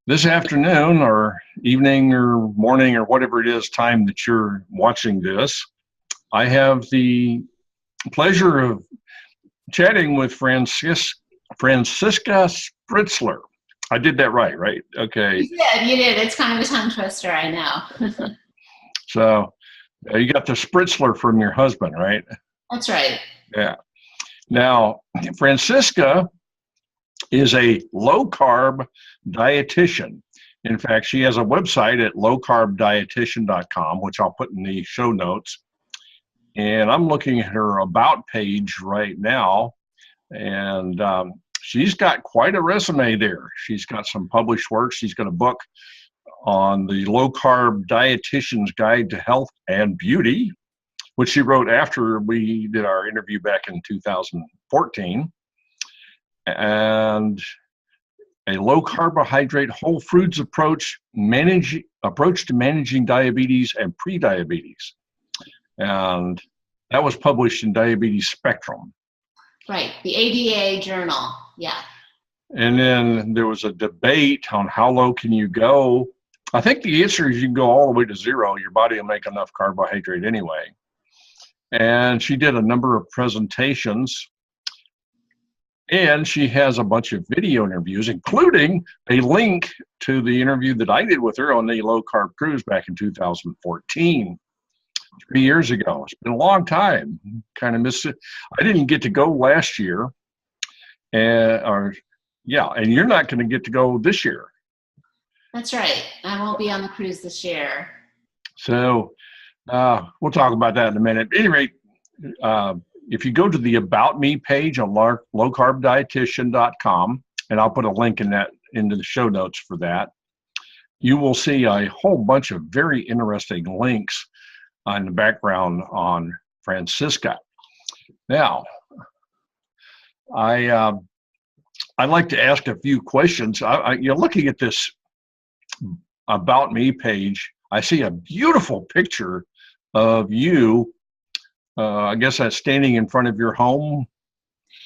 this afternoon or evening or morning or whatever it is time that you're watching this, I have the pleasure of chatting with Franziska Spritzler. I did that right? Okay. You did. It's kind of a tongue twister, I know. So you got the Spritzler from your husband, right? That's right. Yeah. Now, Franziska is a low-carb dietitian. In fact, she has a website at lowcarbdietician.com, which I'll put in the show notes. And I'm looking at her about page right now, and she's got quite a resume there. She's got some published work. She's got a book on the Low-Carb Dietitian's Guide to Health and Beauty, which she wrote after we did our interview back in 2014. And a low carbohydrate whole foods approach to managing diabetes and pre-diabetes. And that was published in Diabetes Spectrum. Right, the ADA journal, yeah. And then there was a debate on how low can you go. I think the answer is you can go all the way to zero. Your body will make enough carbohydrate anyway. And she did a number of presentations. And she has a bunch of video interviews, including a link to the interview that I did with her on the Low-Carb Cruise back in 2014, 3 years ago. It's been a long time. Kind of missed it. I didn't get to go last year. And you're not going to get to go this year. That's right. I won't be on the cruise this year. So we'll talk about that in a minute. At any rate, if you go to the About Me page on lowcarbdietician.com, and I'll put a link into the show notes for that, you will see a whole bunch of very interesting links in the background on Franziska. Now, I'd like to ask a few questions. You're looking at this About Me page. I see a beautiful picture of you. I guess that's standing in front of your home.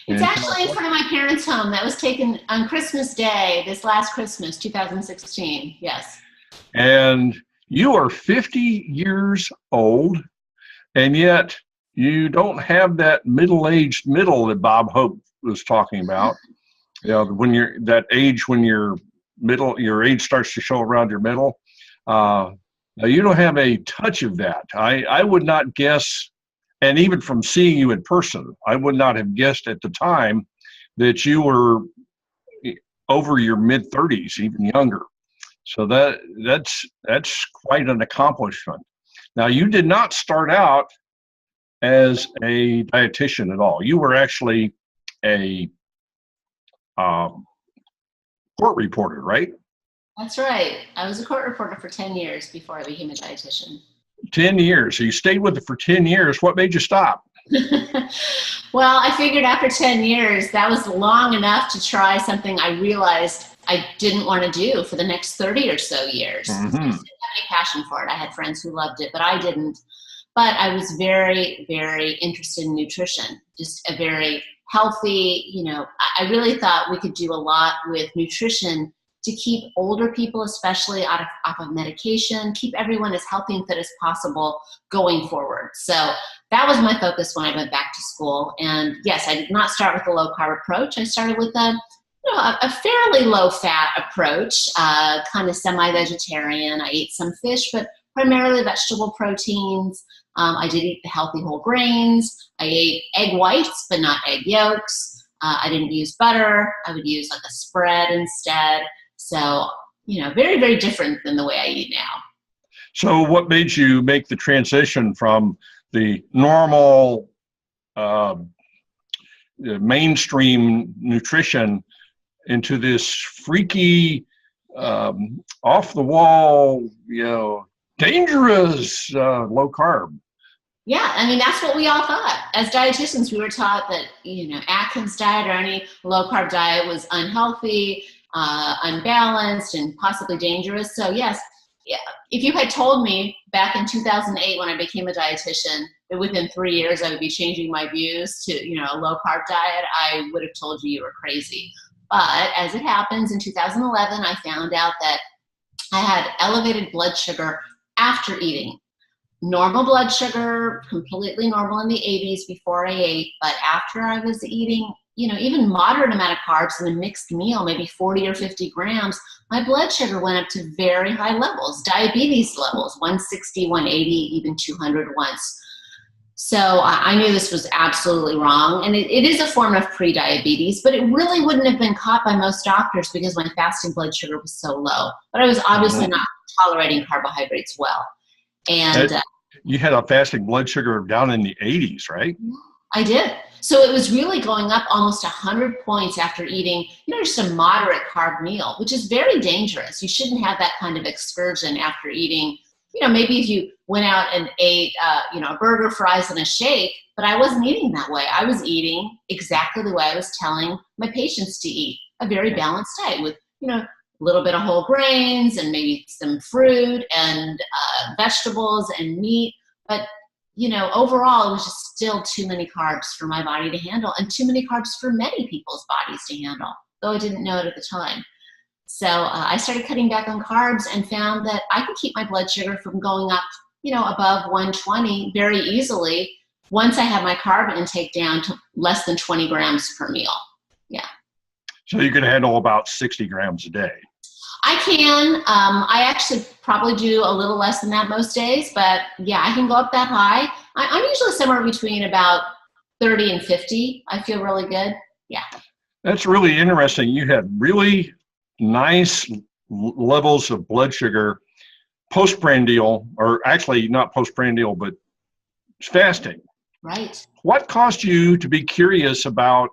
It's actually in front of my parents' home. That was taken on Christmas Day, this last Christmas, 2016, yes. And you are 50 years old, and yet you don't have that middle-aged middle that Bob Hope was talking about. You know, when you're that age, when your age starts to show around your middle. Now you don't have a touch of that. I would not guess. And even from seeing you in person, I would not have guessed at the time that you were over your mid-30s, even younger. So that's quite an accomplishment. Now, you did not start out as a dietitian at all. You were actually a court reporter, right? That's right. I was a court reporter for 10 years before I became a dietitian. 10 years. So you stayed with it for 10 years. What made you stop? Well, I figured after 10 years, that was long enough to try something I realized I didn't want to do for the next 30 or so years. I just didn't have any passion for it. I had friends who loved it, but I didn't. But I was very, very interested in nutrition, just a very healthy, I really thought we could do a lot with nutrition to keep older people, especially off of medication, keep everyone as healthy and fit as possible going forward. So that was my focus when I went back to school. And yes, I did not start with the low carb approach. I started with a fairly low fat approach, kind of semi-vegetarian. I ate some fish, but primarily vegetable proteins. I did eat the healthy whole grains. I ate egg whites, but not egg yolks. I didn't use butter. I would use like a spread instead. So, very, very different than the way I eat now. So what made you make the transition from the normal mainstream nutrition into this freaky, off the wall, dangerous low carb? Yeah, I mean, that's what we all thought. As dietitians, we were taught that, Atkins diet or any low carb diet was unhealthy, unbalanced, and possibly dangerous. So yes, if you had told me back in 2008 when I became a dietitian that within 3 years I would be changing my views to, a low carb diet, I would have told you were crazy. But as it happens, in 2011, I found out that I had elevated blood sugar after eating. Normal blood sugar, completely normal in the 80s before I ate, but after I was eating, even moderate amount of carbs in a mixed meal, maybe 40 or 50 grams, my blood sugar went up to very high levels, diabetes levels, 160, 180, even 200 once. So I knew this was absolutely wrong. And it is a form of prediabetes, but it really wouldn't have been caught by most doctors because my fasting blood sugar was so low. But I was obviously not tolerating carbohydrates well. And you had a fasting blood sugar down in the 80s, right? I did. So it was really going up almost 100 points after eating, just a moderate carb meal, which is very dangerous. You shouldn't have that kind of excursion after eating. Maybe if you went out and ate, a burger, fries, and a shake, but I wasn't eating that way. I was eating exactly the way I was telling my patients to eat, a very balanced diet with, a little bit of whole grains and maybe some fruit and vegetables and meat. But, overall, it was just still too many carbs for my body to handle and too many carbs for many people's bodies to handle, though I didn't know it at the time. So I started cutting back on carbs and found that I could keep my blood sugar from going up, above 120 very easily once I had my carb intake down to less than 20 grams per meal. Yeah. So you can handle about 60 grams a day. I can. I actually probably do a little less than that most days, but yeah, I can go up that high. I'm usually somewhere between about 30 and 50. I feel really good. Yeah. That's really interesting. You had really nice levels of blood sugar postprandial, or actually not postprandial, but fasting. Right. What caused you to be curious about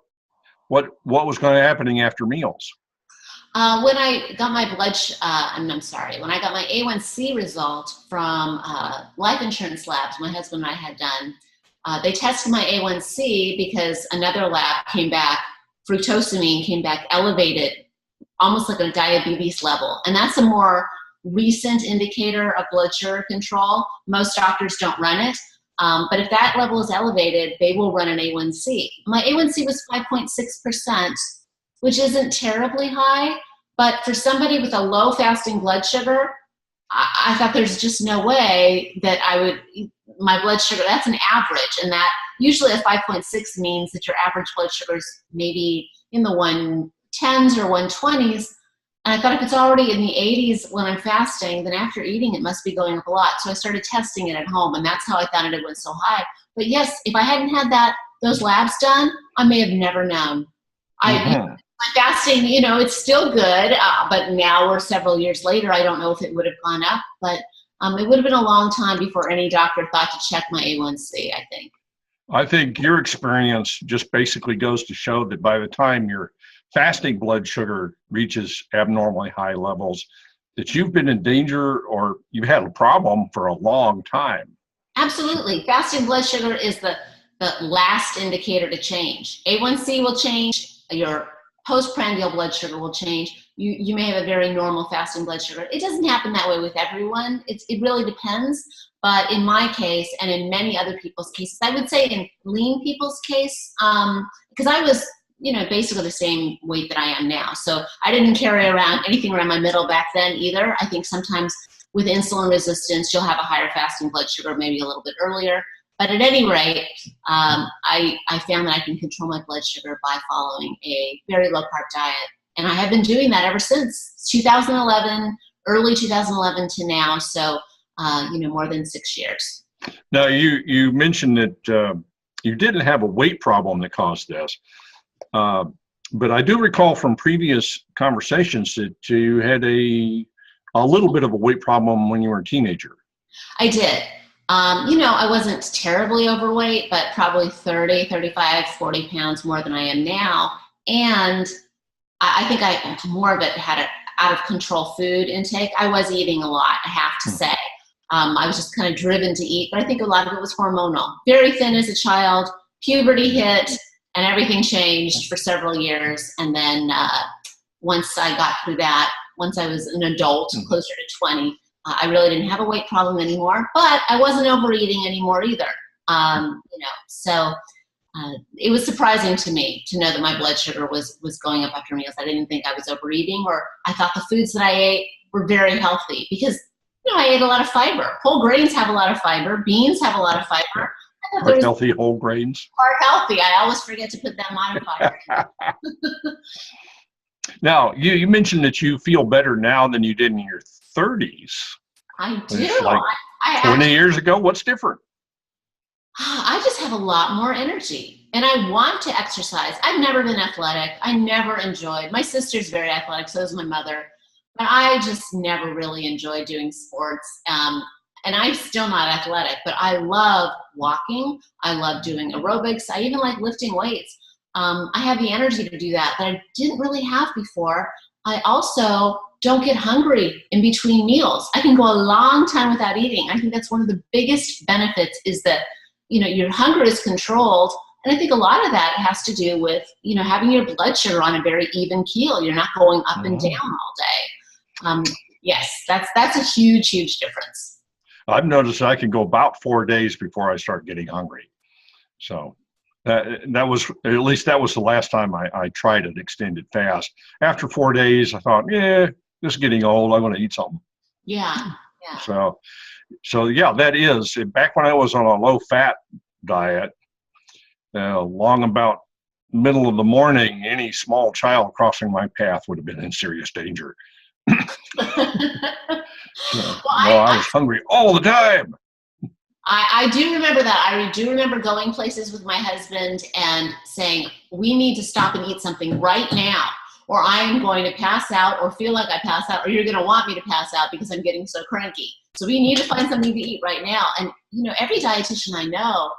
what was going to happen after meals? When I got my when I got my A1C result from life insurance labs my husband and I had done, they tested my A1C because another lab came back, fructosamine came back elevated, almost like a diabetes level. And that's a more recent indicator of blood sugar control. Most doctors don't run it. But if that level is elevated, they will run an A1C. My A1C was 5.6%, which isn't terribly high, but for somebody with a low fasting blood sugar, I thought there's just no way that my blood sugar, that's an average, and that usually a 5.6 means that your average blood sugar is maybe in the 110s or 120s, and I thought if it's already in the 80s when I'm fasting, then after eating it must be going up a lot. So I started testing it at home, and that's how I found it went so high. But yes, if I hadn't had those labs done, I may have never known. My fasting, it's still good, but now we're several years later. I don't know if it would have gone up, but it would have been a long time before any doctor thought to check my A1C, I think. I think your experience just basically goes to show that by the time your fasting blood sugar reaches abnormally high levels, that you've been in danger or you've had a problem for a long time. Absolutely. Fasting blood sugar is the last indicator to change. A1C will change, your postprandial blood sugar will change. You may have a very normal fasting blood sugar. It doesn't happen that way with everyone. It really depends. But in my case, and in many other people's cases, I would say in lean people's case, because I was, basically the same weight that I am now. So I didn't carry around anything around my middle back then either. I think sometimes with insulin resistance, you'll have a higher fasting blood sugar maybe a little bit earlier. But at any rate, I found that I can control my blood sugar by following a very low-carb diet. And I have been doing that ever since 2011, early 2011 to now. So, more than 6 years. Now, you mentioned that you didn't have a weight problem that caused this. But I do recall from previous conversations that you had a little bit of a weight problem when you were a teenager. I did. I wasn't terribly overweight, but probably 30, 35, 40 pounds more than I am now. And I think I more of it had an out of control food intake. I was eating a lot, I have to say. I was just kind of driven to eat, but I think a lot of it was hormonal. Very thin as a child, puberty hit, and everything changed for several years. And then once I got through that, once I was an adult, closer to 20, I really didn't have a weight problem anymore, but I wasn't overeating anymore either. So it was surprising to me to know that my blood sugar was going up after meals. I didn't think I was overeating, or I thought the foods that I ate were very healthy because, I ate a lot of fiber. Whole grains have a lot of fiber. Beans have a lot of fiber. Are healthy whole grains? Are healthy. I always forget to put that modifier in. Now, you mentioned that you feel better now than you did in your 30s. I do. It's like I 20 years ago. What's different? I just have a lot more energy, and I want to exercise. I've never been athletic. I never enjoyed. My sister's very athletic, so is my mother. But I just never really enjoyed doing sports. And I'm still not athletic, but I love walking. I love doing aerobics. I even like lifting weights. I have the energy to do that I didn't really have before. I also don't get hungry in between meals. I can go a long time without eating. I think that's one of the biggest benefits is that, your hunger is controlled. And I think a lot of that has to do with, having your blood sugar on a very even keel. You're not going up and down all day. Yes, that's a huge, huge difference. I've noticed I can go about 4 days before I start getting hungry. So that was, at least that was the last time I tried an extended fast. After 4 days, I thought, this is getting old. I want to eat something. Yeah. So yeah, that is, back when I was on a low-fat diet, long about middle of the morning, any small child crossing my path would have been in serious danger. I was hungry all the time. I do remember that. I do remember going places with my husband and saying, we need to stop and eat something right now, or I am going to pass out or feel like I pass out, or you're going to want me to pass out because I'm getting so cranky. So we need to find something to eat right now. And, every dietitian I know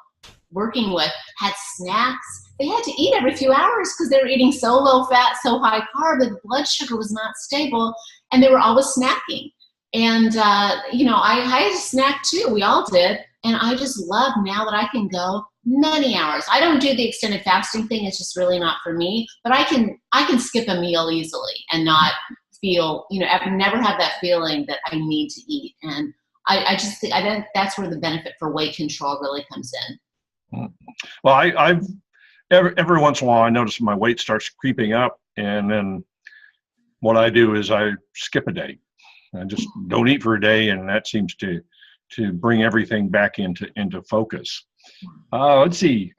working with had snacks. They had to eat every few hours because they were eating so low fat, so high carb that the blood sugar was not stable, and they were always snacking. And, I had a snack too. We all did. And I just love now that I can go many hours. I don't do the extended fasting thing. It's just really not for me. But I can skip a meal easily and not feel, I've never had that feeling that I need to eat. And I think that's where the benefit for weight control really comes in. Well, I've every once in a while I notice my weight starts creeping up, and then what I do is I skip a day. I just don't eat for a day, and that seems to bring everything back into focus. Let's see.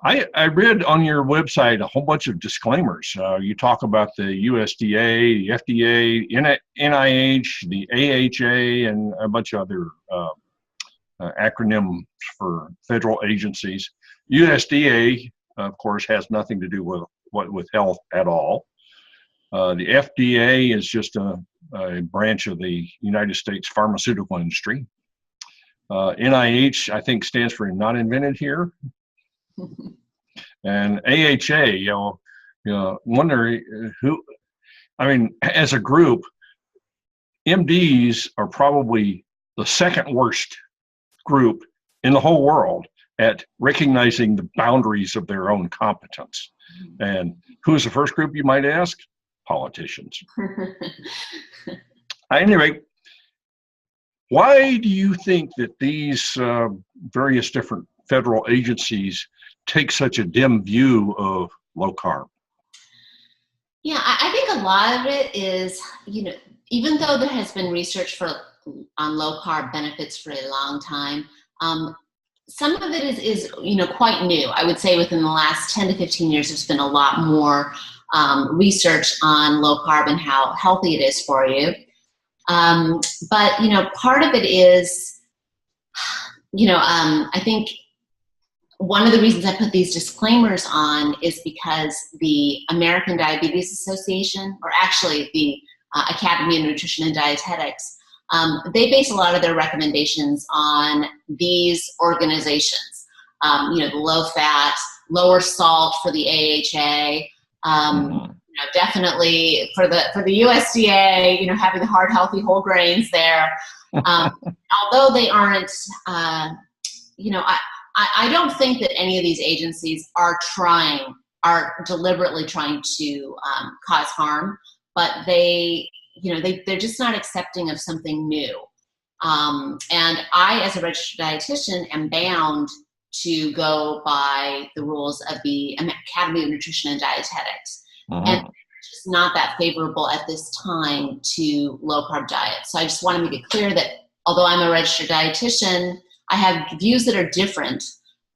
I read on your website a whole bunch of disclaimers. You talk about the USDA, the FDA, NIH, the AHA, and a bunch of other acronyms for federal agencies. USDA, of course, has nothing to do with health at all. The FDA is just a branch of the United States pharmaceutical industry. NIH, I think, stands for not invented here. And AHA, wonder who, as a group, MDs are probably the second worst group in the whole world at recognizing the boundaries of their own competence. And who's the first group, you might ask? Politicians. At any rate, why do you think that these various different federal agencies take such a dim view of low carb? Yeah, I think a lot of it is, even though there has been research on low carb benefits for a long time, some of it is quite new. I would say within the last 10 to 15 years, there's been a lot more research on low carb and how healthy it is for you. But part of it is, I think one of the reasons I put these disclaimers on is because the American Diabetes Association, or actually the Academy of Nutrition and Dietetics, they base a lot of their recommendations on these organizations. The low fat, lower salt for the AHA, definitely for the USDA, having the hard, healthy whole grains there. Although they aren't, I don't think that any of these agencies are deliberately trying to cause harm, but they're just not accepting of something new. And I, as a registered dietitian, am bound to go by the rules of the Academy of Nutrition and Dietetics. And it's just not that favorable at this time to low-carb diets. So I just want to make it clear that although I'm a registered dietitian, I have views that are different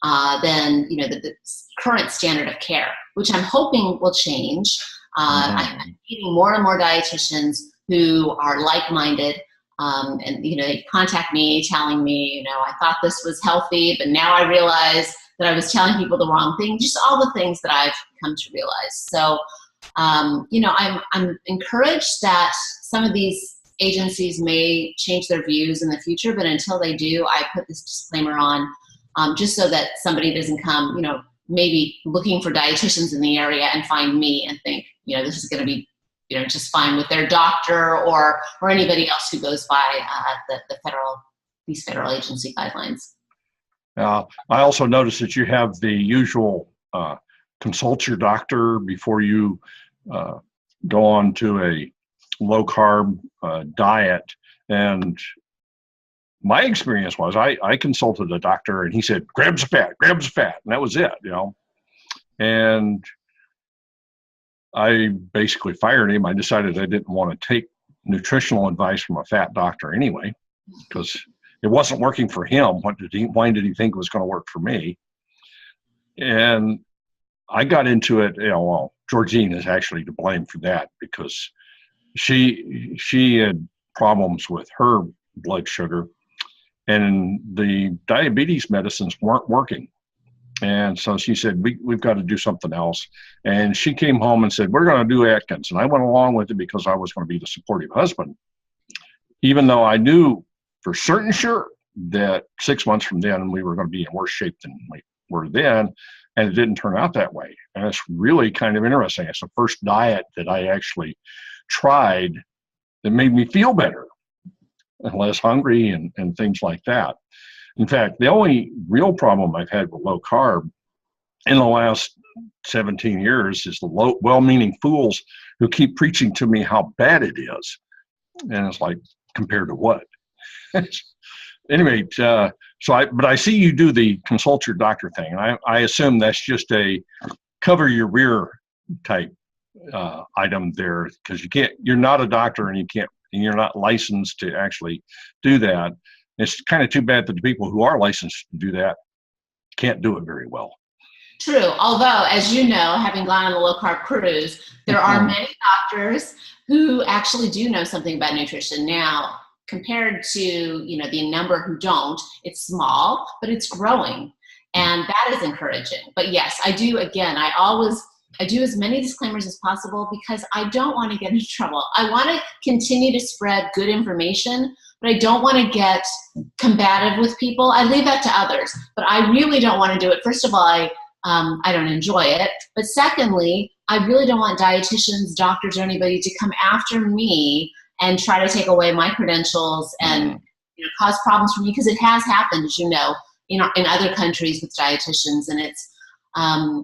than the current standard of care, which I'm hoping will change. I'm meeting more and more dietitians who are like-minded, and they contact me telling me, I thought this was healthy, but now I realize that I was telling people the wrong thing. Just all the things that I've come to realize. So, I'm encouraged that some of these agencies may change their views in the future, but until they do, I put this disclaimer on, just so that somebody doesn't come, maybe looking for dietitians in the area and find me and think, this is going to be, just fine with their doctor or anybody else who goes by these federal agency guidelines. I also noticed that you have the usual consult your doctor before you go on to a low carb diet. And my experience was I consulted a doctor and he said, grab some fat, and that was it, And I basically fired him. I decided I didn't want to take nutritional advice from a fat doctor anyway, because it wasn't working for him. Why did he think it was going to work for me? And I got into it, well, Georgine is actually to blame for that, because she had problems with her blood sugar and the diabetes medicines weren't working. And so she said, we've got to do something else. And she came home and said, we're going to do Atkins. And I went along with it because I was going to be the supportive husband, even though I knew for certain sure that 6 months from then we were going to be in worse shape than we were then. And it didn't turn out that way. And it's really kind of interesting. It's the first diet that I actually tried that made me feel better and less hungry and things like that. In fact, the only real problem I've had with low carb in the last 17 years is the well-meaning fools who keep preaching to me how bad it is. And it's like, compared to what? Anyway, but I see you do the consult your doctor thing. And I assume that's just a cover your rear type item there, because you're not a doctor and you're not licensed to actually do that. It's kind of too bad that the people who are licensed to do that can't do it very well. True. Although, as you know, having gone on the Low-Carb Cruise, there are many doctors who actually do know something about nutrition. Now, compared to, the number who don't, it's small, but it's growing. And that is encouraging. But yes, I do, again, I do as many disclaimers as possible because I don't want to get into trouble. I want to continue to spread good information, but I don't want to get combative with people. I leave that to others, but I really don't want to do it. First of all, I don't enjoy it. But secondly, I really don't want dietitians, doctors, or anybody to come after me and try to take away my credentials and cause problems for me, because it has happened, as you know, in other countries with dietitians. And it's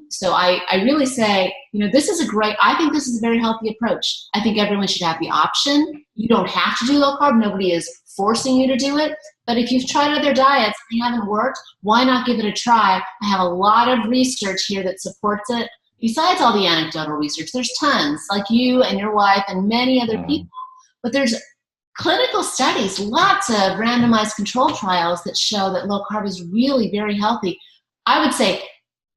so I really say, I think this is a very healthy approach. I think everyone should have the option. You don't have to do low carb. Nobody is forcing you to do it. But if you've tried other diets and they haven't worked, why not give it a try? I have a lot of research here that supports it. Besides all the anecdotal research, there's tons, like you and your wife and many other people. But there's clinical studies, lots of randomized control trials that show that low carb is really very healthy. I would say,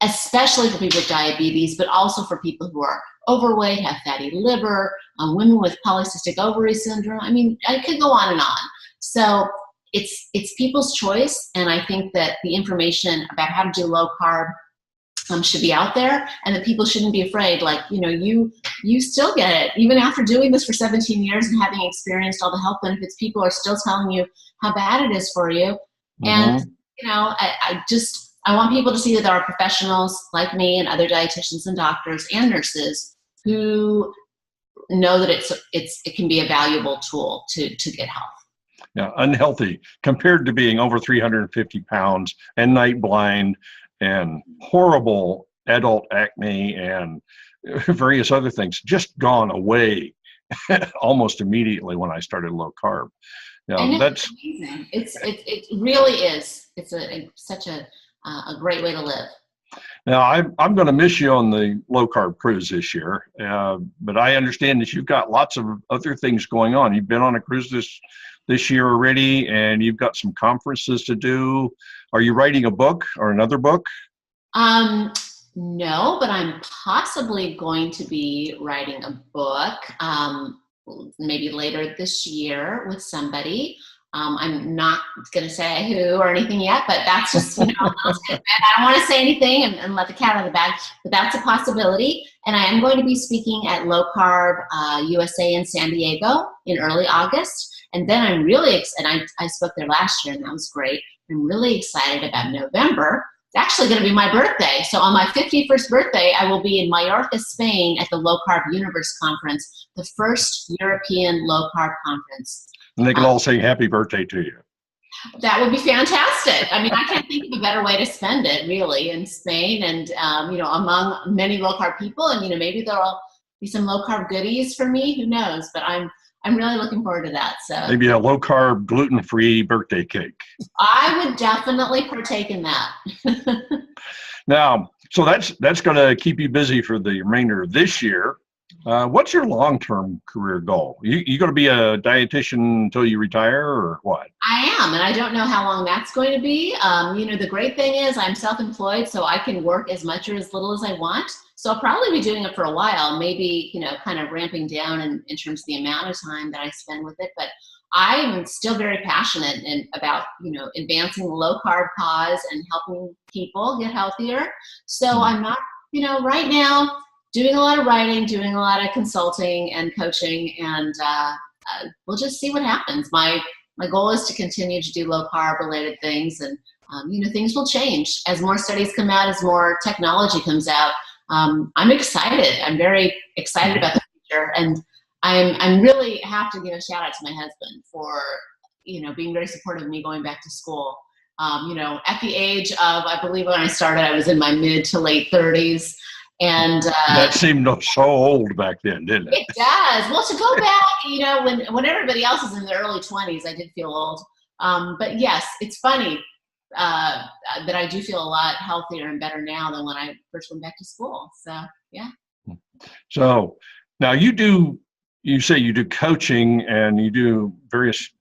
especially for people with diabetes, but also for people who are overweight, have fatty liver, women with polycystic ovary syndrome. I mean, I could go on and on. So it's people's choice, and I think that the information about how to do low carb should be out there, and that people shouldn't be afraid. Like, you still get it. Even after doing this for 17 years and having experienced all the health benefits, people are still telling you how bad it is for you. And, I want people to see that there are professionals like me and other dietitians and doctors and nurses who know that it can be a valuable tool to get health. Yeah, unhealthy compared to being over 350 pounds and night blind and horrible adult acne and various other things, just gone away almost immediately when I started low carb. And that's amazing. It really is. It's such a a great way to live. Now, I'm going to miss you on the low-carb cruise this year, but I understand that you've got lots of other things going on. You've been on a cruise this year already, and you've got some conferences to do. Are you writing a book or another book? No, but I'm possibly going to be writing a book, maybe later this year with somebody. I'm not going to say who or anything yet, but that's just, you know, I don't want to say anything and let the cat out of the bag, but that's a possibility. And I am going to be speaking at Low Carb USA in San Diego in early August. And then I'm really excited. I spoke there last year and that was great. I'm really excited about November. It's actually going to be my birthday. So on my 51st birthday, I will be in Mallorca, Spain at the Low Carb Universe Conference, the first European low carb conference. And they can all say happy birthday to you. That would be fantastic. I mean, I can't think of a better way to spend it, really, in Spain and, you know, among many low-carb people. And, you know, maybe there'll be some low-carb goodies for me. Who knows? But I'm really looking forward to that. So maybe a low-carb, gluten-free birthday cake. I would definitely partake in that. Now, so that's going to keep you busy for the remainder of this year. What's your long-term career goal? You going to be a dietitian until you retire or what? I am, and I don't know how long that's going to be. You know, the great thing is I'm self-employed, so I can work as much or as little as I want. So I'll probably be doing it for a while, maybe, you know, kind of ramping down in terms of the amount of time that I spend with it. But I'm still very passionate about, you know, advancing the low-carb cause and helping people get healthier. So I'm not, you know, right now, doing a lot of writing, doing a lot of consulting and coaching, and we'll just see what happens. My goal is to continue to do low carb related things, and you know, things will change as more studies come out, as more technology comes out. I'm excited. I'm very excited about the future, and I'm really have to give a shout out to my husband for, you know, being very supportive of me going back to school. You know, at the age of, I believe when I started, I was in my mid to late 30s. And that seemed so old back then, didn't it? It does. Well, to go back, you know, when everybody else is in their early 20s, I did feel old. But yes, it's funny that I do feel a lot healthier and better now than when I first went back to school. So, yeah. So now you say you do coaching and you do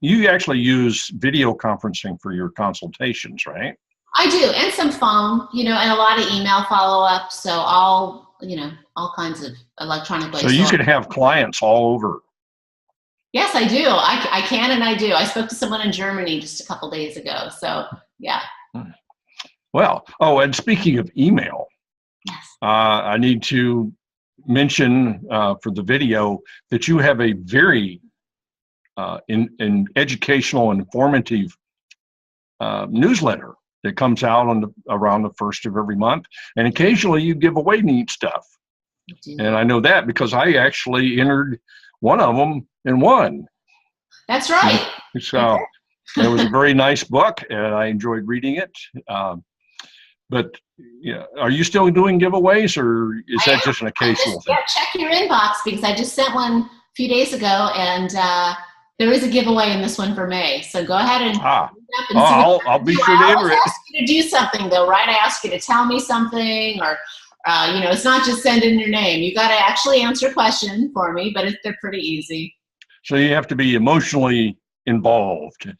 you actually use video conferencing for your consultations, right? I do, and some phone, you know, and a lot of email follow-up. So all kinds of electronic ways. So you can have clients all over. Yes, I do. I can and I do. I spoke to someone in Germany just a couple days ago. So yeah. Well, oh, and speaking of email, yes. I need to mention for the video that you have a very educational and informative newsletter that comes out around the 1st of every month, and occasionally you give away neat stuff. And I know that because I actually entered one of them and won. That's right. So it was a very nice book, and I enjoyed reading it. But yeah, are you still doing giveaways, or is that just an occasional thing? Yeah, check your inbox because I just sent one a few days ago, and there is a giveaway in this one for May. So go ahead and I'll be sure to enter it. I ask you to do something though, right? I ask you to tell me something, or you know, it's not just send in your name. You got to actually answer a question for me, but they're pretty easy. So you have to be emotionally involved.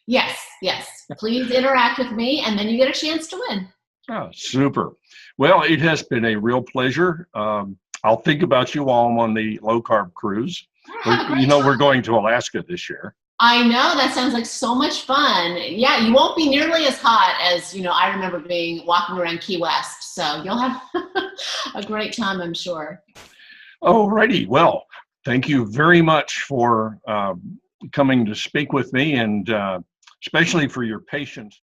Yes, yes. Please interact with me, and then you get a chance to win. Oh, super. Well, it has been a real pleasure. I'll think about you while I'm on the low-carb cruise. You know, we're going to Alaska this year. I know. That sounds like so much fun. Yeah, you won't be nearly as hot as, you know, I remember walking around Key West. So you'll have a great time, I'm sure. Alrighty. Well, thank you very much for coming to speak with me, and especially for your patience.